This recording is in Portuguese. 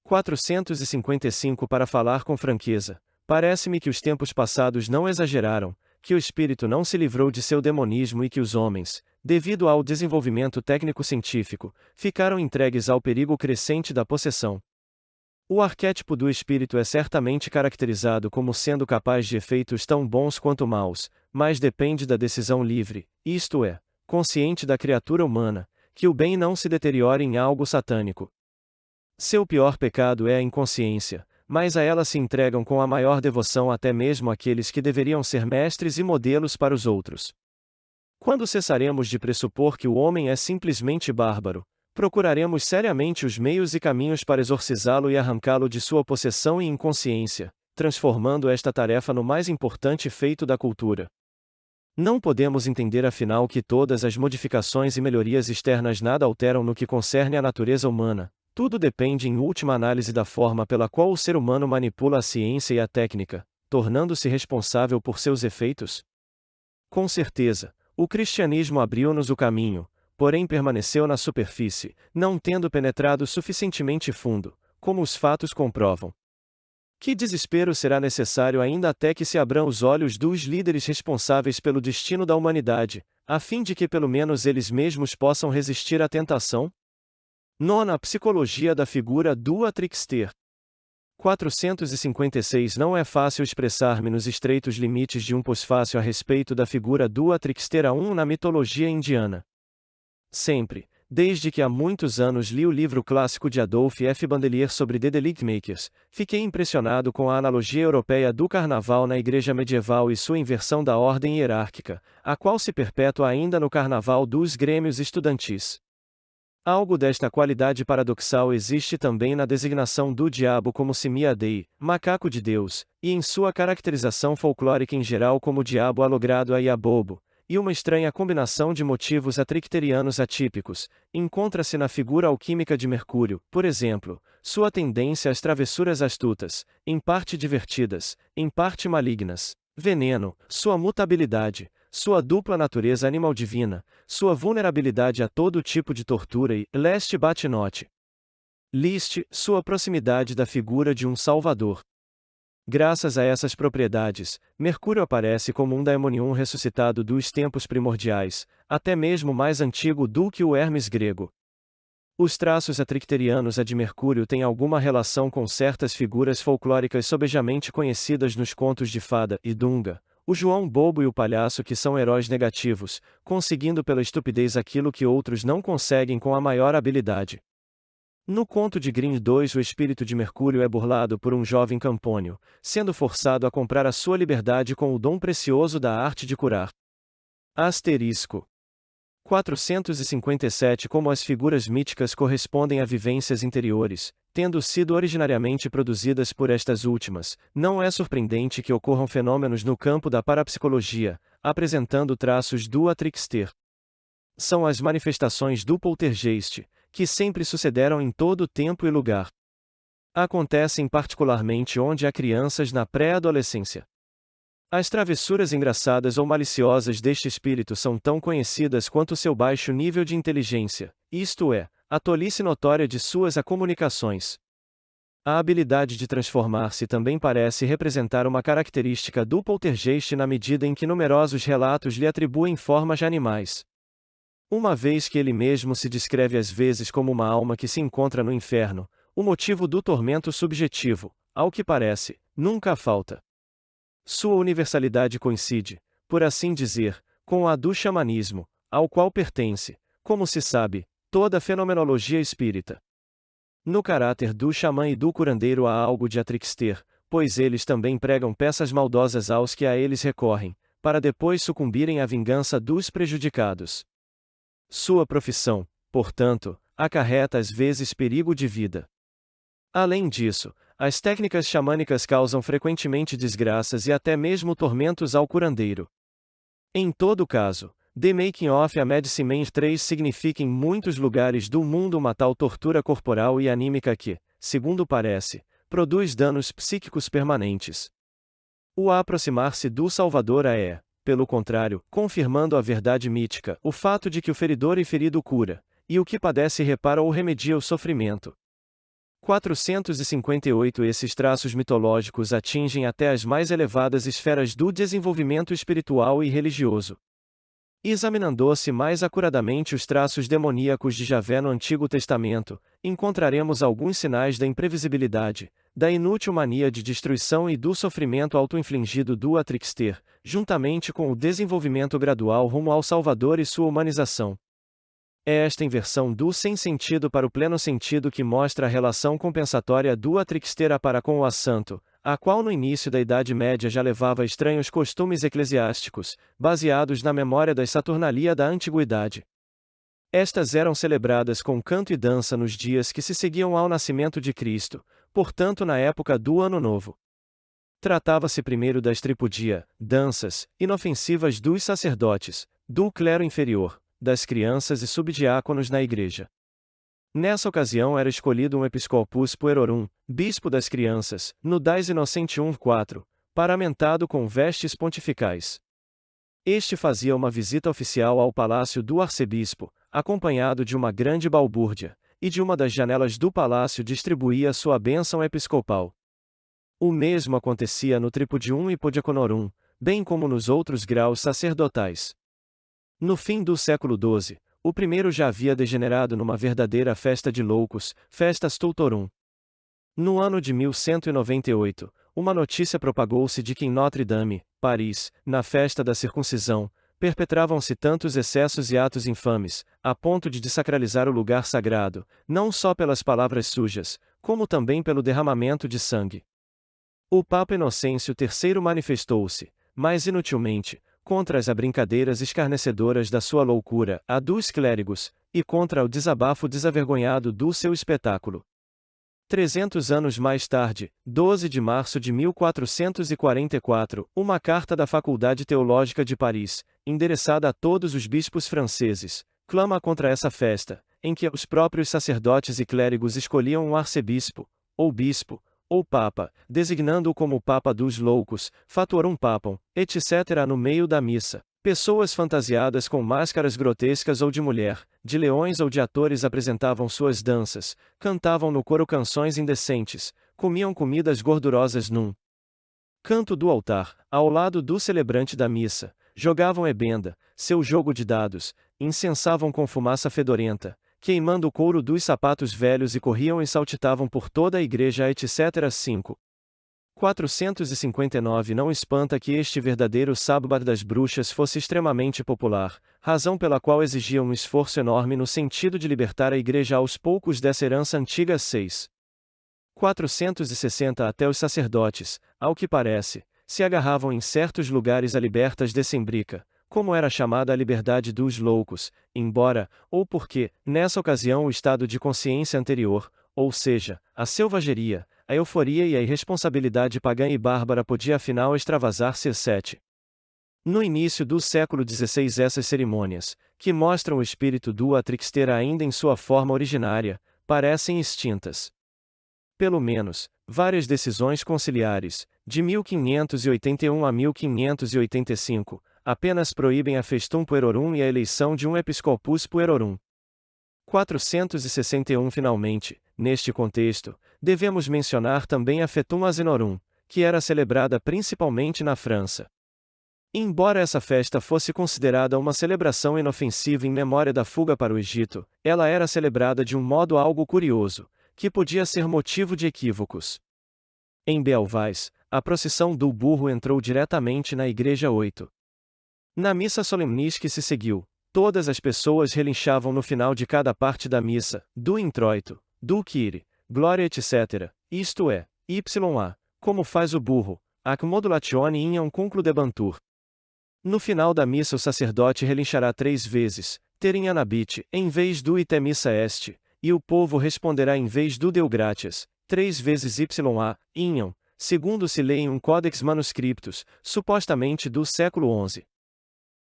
455 Para falar com franqueza, parece-me que os tempos passados não exageraram, que o espírito não se livrou de seu demonismo e que os homens, devido ao desenvolvimento técnico-científico, ficaram entregues ao perigo crescente da possessão. O arquétipo do espírito é certamente caracterizado como sendo capaz de efeitos tão bons quanto maus, mas depende da decisão livre, isto é, consciente da criatura humana, que o bem não se deteriore em algo satânico. Seu pior pecado é a inconsciência, mas a ela se entregam com a maior devoção até mesmo aqueles que deveriam ser mestres e modelos para os outros. Quando cessaremos de pressupor que o homem é simplesmente bárbaro, procuraremos seriamente os meios e caminhos para exorcizá-lo e arrancá-lo de sua possessão e inconsciência, transformando esta tarefa no mais importante feito da cultura. Não podemos entender afinal que todas as modificações e melhorias externas nada alteram no que concerne à natureza humana. Tudo depende em última análise da forma pela qual o ser humano manipula a ciência e a técnica, tornando-se responsável por seus efeitos? Com certeza, o cristianismo abriu-nos o caminho, porém permaneceu na superfície, não tendo penetrado suficientemente fundo, como os fatos comprovam. Que desespero será necessário ainda até que se abram os olhos dos líderes responsáveis pelo destino da humanidade, a fim de que pelo menos eles mesmos possam resistir à tentação? Nona Psicologia da figura do trickster. 456 Não é fácil expressar-me nos estreitos limites de um pós-fácil a respeito da figura do trickster na mitologia indiana. Sempre, desde que há muitos anos li o livro clássico de Adolphe F. Bandelier sobre The Delictmakers, fiquei impressionado com a analogia europeia do carnaval na igreja medieval e sua inversão da ordem hierárquica, a qual se perpetua ainda no carnaval dos grêmios estudantis. Algo desta qualidade paradoxal existe também na designação do diabo como Simia Dei, macaco de Deus, e em sua caracterização folclórica em geral como diabo alogrado a Iabobo, e uma estranha combinação de motivos atricterianos atípicos, encontra-se na figura alquímica de Mercúrio, por exemplo, sua tendência às travessuras astutas, em parte divertidas, em parte malignas, veneno, sua mutabilidade, sua dupla natureza animal-divina, sua vulnerabilidade a todo tipo de tortura e, leste batinote, liste, sua proximidade da figura de um salvador. Graças a essas propriedades, Mercúrio aparece como um daemonium ressuscitado dos tempos primordiais, até mesmo mais antigo do que o Hermes grego. Os traços atricterianos de Mercúrio têm alguma relação com certas figuras folclóricas sobejamente conhecidas nos contos de Fada e Dunga, o João Bobo e o Palhaço, que são heróis negativos, conseguindo pela estupidez aquilo que outros não conseguem com a maior habilidade. No conto de Grimm 2, o espírito de Mercúrio é burlado por um jovem campônio, sendo forçado a comprar a sua liberdade com o dom precioso da arte de curar. Asterisco. 457 Como as figuras míticas correspondem a vivências interiores, tendo sido originariamente produzidas por estas últimas, não é surpreendente que ocorram fenômenos no campo da parapsicologia, apresentando traços do trickster. São as manifestações do poltergeist, que sempre sucederam em todo tempo e lugar. Acontecem particularmente onde há crianças na pré-adolescência. As travessuras engraçadas ou maliciosas deste espírito são tão conhecidas quanto seu baixo nível de inteligência, isto é, a tolice notória de suas comunicações. A habilidade de transformar-se também parece representar uma característica do poltergeist na medida em que numerosos relatos lhe atribuem formas de animais. Uma vez que ele mesmo se descreve às vezes como uma alma que se encontra no inferno, o motivo do tormento subjetivo, ao que parece, nunca falta. Sua universalidade coincide, por assim dizer, com a do xamanismo, ao qual pertence, como se sabe, toda a fenomenologia espírita. No caráter do xamã e do curandeiro há algo de trickster, pois eles também pregam peças maldosas aos que a eles recorrem, para depois sucumbirem à vingança dos prejudicados. Sua profissão, portanto, acarreta às vezes perigo de vida. Além disso, as técnicas xamânicas causam frequentemente desgraças e até mesmo tormentos ao curandeiro. Em todo caso, The Making of a Medicine Man 3 significa em muitos lugares do mundo uma tal tortura corporal e anímica que, segundo parece, produz danos psíquicos permanentes. O aproximar-se do Salvador é, pelo contrário, confirmando a verdade mítica, o fato de que o feridor e ferido cura, e o que padece repara ou remedia o sofrimento. 458 Esses traços mitológicos atingem até as mais elevadas esferas do desenvolvimento espiritual e religioso. Examinando-se mais acuradamente os traços demoníacos de Javé no Antigo Testamento, encontraremos alguns sinais da imprevisibilidade, da inútil mania de destruição e do sofrimento auto-infligido do Atrixter, juntamente com o desenvolvimento gradual rumo ao Salvador e sua humanização. É esta inversão do sem-sentido para o pleno sentido que mostra a relação compensatória do Atrixter para com o assanto, a qual no início da Idade Média já levava estranhos costumes eclesiásticos, baseados na memória da Saturnalia da Antiguidade. Estas eram celebradas com canto e dança nos dias que se seguiam ao nascimento de Cristo, portanto na época do Ano Novo. Tratava-se primeiro das tripudia, danças, inofensivas dos sacerdotes, do clero inferior, das crianças e subdiáconos na igreja. Nessa ocasião era escolhido um episcopus puerorum, bispo das crianças, nudais innocentium 4, paramentado com vestes pontificais. Este fazia uma visita oficial ao palácio do arcebispo, acompanhado de uma grande balbúrdia, e de uma das janelas do palácio distribuía sua bênção episcopal. O mesmo acontecia no tripudium e podiaconorum, bem como nos outros graus sacerdotais. No fim do século XII, o primeiro já havia degenerado numa verdadeira festa de loucos, festas Stultorum. No ano de 1198, uma notícia propagou-se de que em Notre-Dame, Paris, na festa da circuncisão, perpetravam-se tantos excessos e atos infames, a ponto de desacralizar o lugar sagrado, não só pelas palavras sujas, como também pelo derramamento de sangue. O Papa Inocêncio III manifestou-se, mais inutilmente, contra as brincadeiras escarnecedoras da sua loucura, a dos clérigos, e contra o desabafo desavergonhado do seu espetáculo. 300 anos mais tarde, 12 de março de 1444, uma carta da Faculdade Teológica de Paris, endereçada a todos os bispos franceses, clama contra essa festa, em que os próprios sacerdotes e clérigos escolhiam um arcebispo, ou bispo, ou papa, designando-o como Papa dos Loucos, Fatuorum Papam, etc. no meio da missa. Pessoas fantasiadas com máscaras grotescas ou de mulher, de leões ou de atores apresentavam suas danças, cantavam no coro canções indecentes, comiam comidas gordurosas num canto do altar, ao lado do celebrante da missa, jogavam ebenda, seu jogo de dados, incensavam com fumaça fedorenta, queimando o couro dos sapatos velhos e corriam e saltitavam por toda a igreja, etc. 5. 459 Não espanta que este verdadeiro sábado das bruxas fosse extremamente popular, razão pela qual exigia um esforço enorme no sentido de libertar a igreja aos poucos dessa herança antiga. 6. 460 Até os sacerdotes, ao que parece, se agarravam em certos lugares a libertas decembrica, como era chamada a liberdade dos loucos, embora, ou porque, nessa ocasião o estado de consciência anterior, ou seja, a selvageria, a euforia e a irresponsabilidade pagã e bárbara podia afinal extravasar-se. 7. No início do século XVI essas cerimônias, que mostram o espírito do Atrixter ainda em sua forma originária, parecem extintas. Pelo menos, várias decisões conciliares, de 1581 a 1585, apenas proíbem a festum puerorum e a eleição de um episcopus puerorum. 461 Finalmente, neste contexto, devemos mencionar também a Fetum Asinorum, que era celebrada principalmente na França. Embora essa festa fosse considerada uma celebração inofensiva em memória da fuga para o Egito, ela era celebrada de um modo algo curioso, que podia ser motivo de equívocos. Em Belvais, a procissão do burro entrou diretamente na igreja 8. Na missa solenis que se seguiu, todas as pessoas relinchavam no final de cada parte da missa, do introito, do Kyrie, glória etc., isto é, YA, como faz o burro, ac modulatione in un concludebantur. No final da missa o sacerdote relinchará 3 vezes, ter in anabite, em vez do ite missa est, e o povo responderá em vez do Deu gratias, 3 vezes YA, inham, segundo se lê em um Codex Manuscriptus, supostamente do século XI.